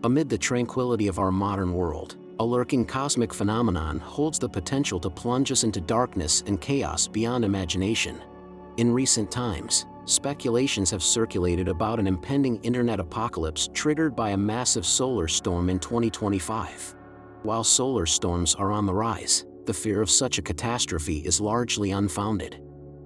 Amid the tranquility of our modern world, a lurking cosmic phenomenon holds the potential to plunge us into darkness and chaos beyond imagination. In recent times, speculations have circulated about an impending internet apocalypse triggered by a massive solar storm in 2025. While solar storms are on the rise, the fear of such a catastrophe is largely unfounded.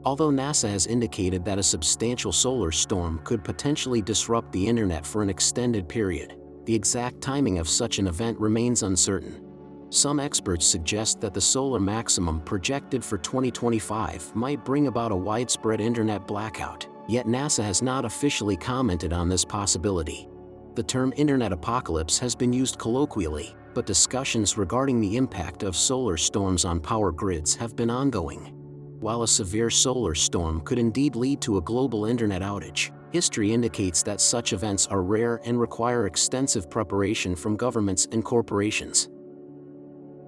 Although NASA has indicated that a substantial solar storm could potentially disrupt the internet for an extended period, the exact timing of such an event remains uncertain. Some experts suggest that the solar maximum projected for 2025 might bring about a widespread internet blackout, yet NASA has not officially commented on this possibility. The term internet apocalypse has been used colloquially, but discussions regarding the impact of solar storms on power grids have been ongoing. While a severe solar storm could indeed lead to a global internet outage, history indicates that such events are rare and require extensive preparation from governments and corporations.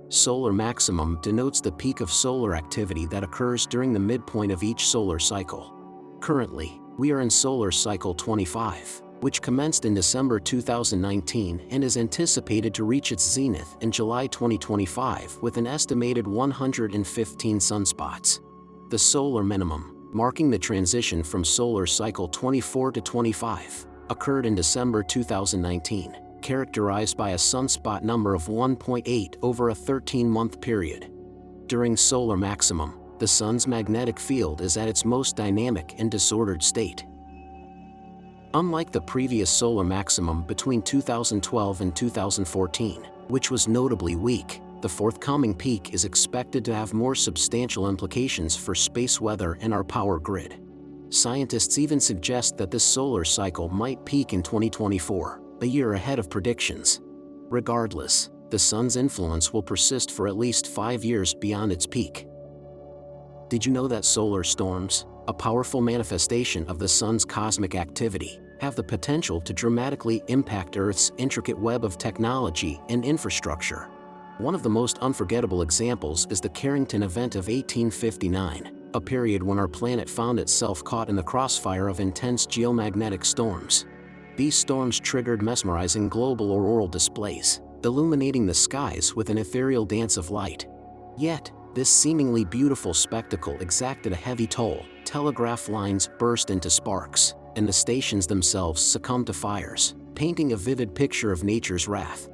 Solar maximum denotes the peak of solar activity that occurs during the midpoint of each solar cycle. Currently, we are in solar cycle 25, which commenced in December 2019 and is anticipated to reach its zenith in July 2025 with an estimated 115 sunspots. The solar minimum, marking the transition from solar cycle 24 to 25, occurred in December 2019, characterized by a sunspot number of 1.8 over a 13-month period. During solar maximum, the sun's magnetic field is at its most dynamic and disordered state. Unlike the previous solar maximum between 2012 and 2014, which was notably weak, the forthcoming peak is expected to have more substantial implications for space weather and our power grid. Scientists even suggest that this solar cycle might peak in 2024, a year ahead of predictions. Regardless, the sun's influence will persist for at least 5 years beyond its peak. Did you know that solar storms, a powerful manifestation of the sun's cosmic activity, have the potential to dramatically impact Earth's intricate web of technology and infrastructure? One of the most unforgettable examples is the Carrington event of 1859, a period when our planet found itself caught in the crossfire of intense geomagnetic storms. These storms triggered mesmerizing global auroral displays, illuminating the skies with an ethereal dance of light. Yet, this seemingly beautiful spectacle exacted a heavy toll. Telegraph lines burst into sparks, and the stations themselves succumbed to fires, painting a vivid picture of nature's wrath.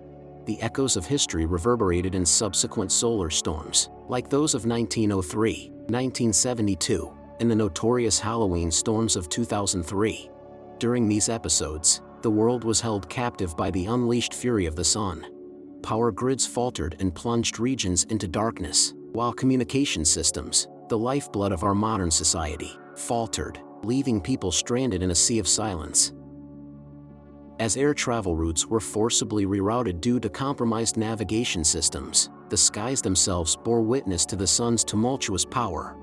The echoes of history reverberated in subsequent solar storms, like those of 1903, 1972, and the notorious Halloween storms of 2003. During these episodes, the world was held captive by the unleashed fury of the sun. Power grids faltered and plunged regions into darkness, while communication systems, the lifeblood of our modern society, faltered, leaving people stranded in a sea of silence. As air travel routes were forcibly rerouted due to compromised navigation systems, the skies themselves bore witness to the sun's tumultuous power.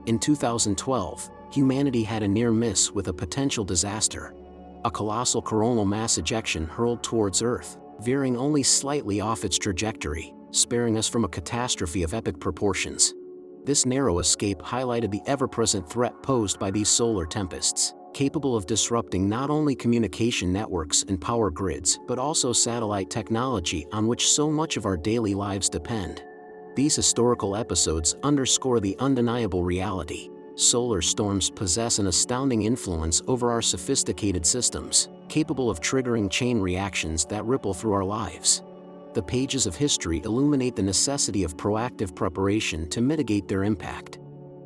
In 2012, humanity had a near miss with a potential disaster. A colossal coronal mass ejection hurled towards Earth, veering only slightly off its trajectory, sparing us from a catastrophe of epic proportions. This narrow escape highlighted the ever-present threat posed by these solar tempests, capable of disrupting not only communication networks and power grids but also satellite technology on which so much of our daily lives depend. These historical episodes underscore the undeniable reality: solar storms possess an astounding influence over our sophisticated systems, capable of triggering chain reactions that ripple through our lives. The pages of history illuminate the necessity of proactive preparation to mitigate their impact.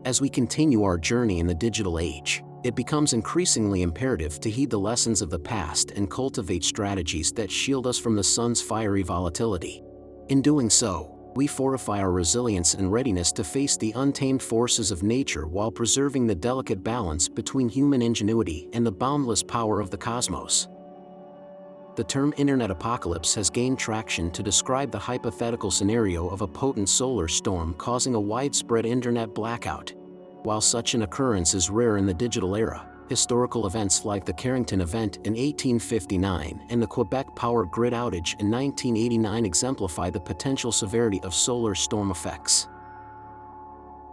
As we continue our journey in the digital age, it becomes increasingly imperative to heed the lessons of the past and cultivate strategies that shield us from the sun's fiery volatility. In doing so, we fortify our resilience and readiness to face the untamed forces of nature while preserving the delicate balance between human ingenuity and the boundless power of the cosmos. The term internet apocalypse has gained traction to describe the hypothetical scenario of a potent solar storm causing a widespread internet blackout. While such an occurrence is rare in the digital era, historical events like the Carrington event in 1859 and the Quebec power grid outage in 1989 exemplify the potential severity of solar storm effects.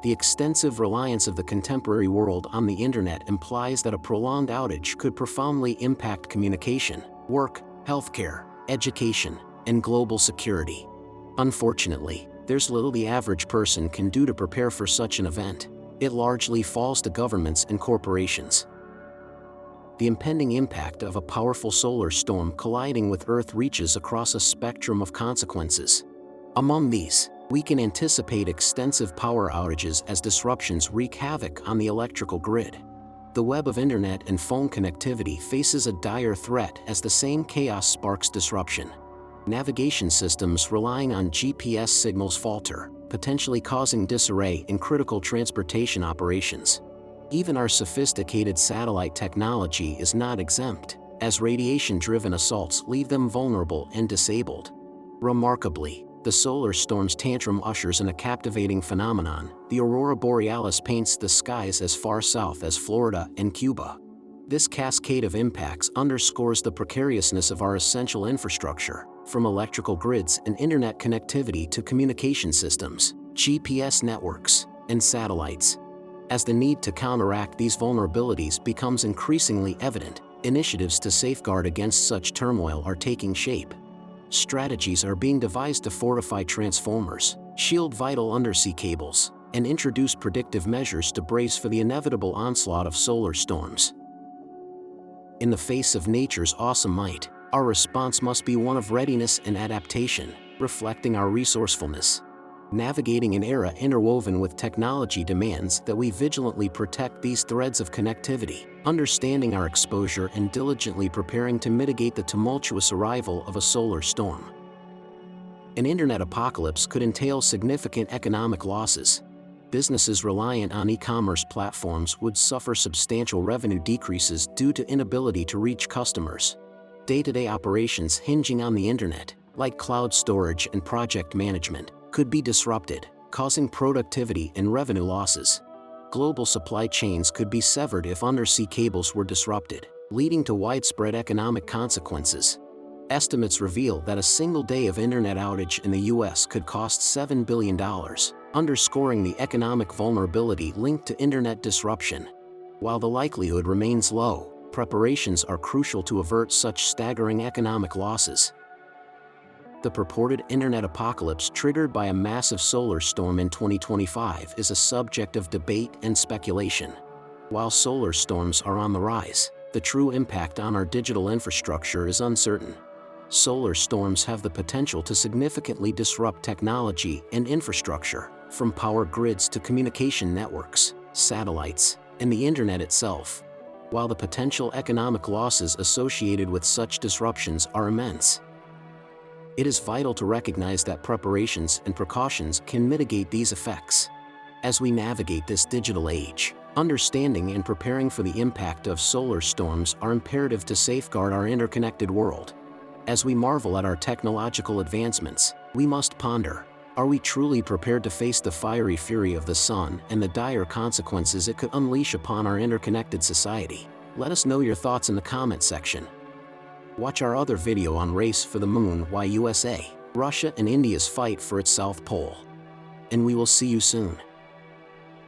The extensive reliance of the contemporary world on the internet implies that a prolonged outage could profoundly impact communication, work, healthcare, education, and global security. Unfortunately, there's little the average person can do to prepare for such an event. It largely falls to governments and corporations. The impending impact of a powerful solar storm colliding with Earth reaches across a spectrum of consequences. Among these, we can anticipate extensive power outages as disruptions wreak havoc on the electrical grid. The web of internet and phone connectivity faces a dire threat as the same chaos sparks disruption. Navigation systems relying on GPS signals falter, potentially causing disarray in critical transportation operations. Even our sophisticated satellite technology is not exempt, as radiation-driven assaults leave them vulnerable and disabled. Remarkably, the solar storm's tantrum ushers in a captivating phenomenon. The aurora borealis paints the skies as far south as Florida and Cuba. This cascade of impacts underscores the precariousness of our essential infrastructure, from electrical grids and internet connectivity to communication systems, GPS networks, and satellites. As the need to counteract these vulnerabilities becomes increasingly evident, initiatives to safeguard against such turmoil are taking shape. Strategies are being devised to fortify transformers, shield vital undersea cables, and introduce predictive measures to brace for the inevitable onslaught of solar storms. In the face of nature's awesome might, our response must be one of readiness and adaptation, reflecting our resourcefulness. Navigating an era interwoven with technology demands that we vigilantly protect these threads of connectivity, understanding our exposure and diligently preparing to mitigate the tumultuous arrival of a solar storm. An internet apocalypse could entail significant economic losses. Businesses reliant on e-commerce platforms would suffer substantial revenue decreases due to inability to reach customers. Day-to-day operations hinging on the internet, like cloud storage and project management, could be disrupted, causing productivity and revenue losses. Global supply chains could be severed if undersea cables were disrupted, leading to widespread economic consequences. Estimates reveal that a single day of internet outage in the US could cost $7 billion, underscoring the economic vulnerability linked to internet disruption. While the likelihood remains low, preparations are crucial to avert such staggering economic losses. The purported internet apocalypse triggered by a massive solar storm in 2025 is a subject of debate and speculation. While solar storms are on the rise, the true impact on our digital infrastructure is uncertain. Solar storms have the potential to significantly disrupt technology and infrastructure, from power grids to communication networks, satellites, and the internet itself. While the potential economic losses associated with such disruptions are immense, it is vital to recognize that preparations and precautions can mitigate these effects. As we navigate this digital age, understanding and preparing for the impact of solar storms are imperative to safeguard our interconnected world. As we marvel at our technological advancements, we must ponder, are we truly prepared to face the fiery fury of the sun and the dire consequences it could unleash upon our interconnected society? Let us know your thoughts in the comment section. Watch our other video on Race for the Moon: Why USA, Russia and India's Fight for its South Pole. And we will see you soon.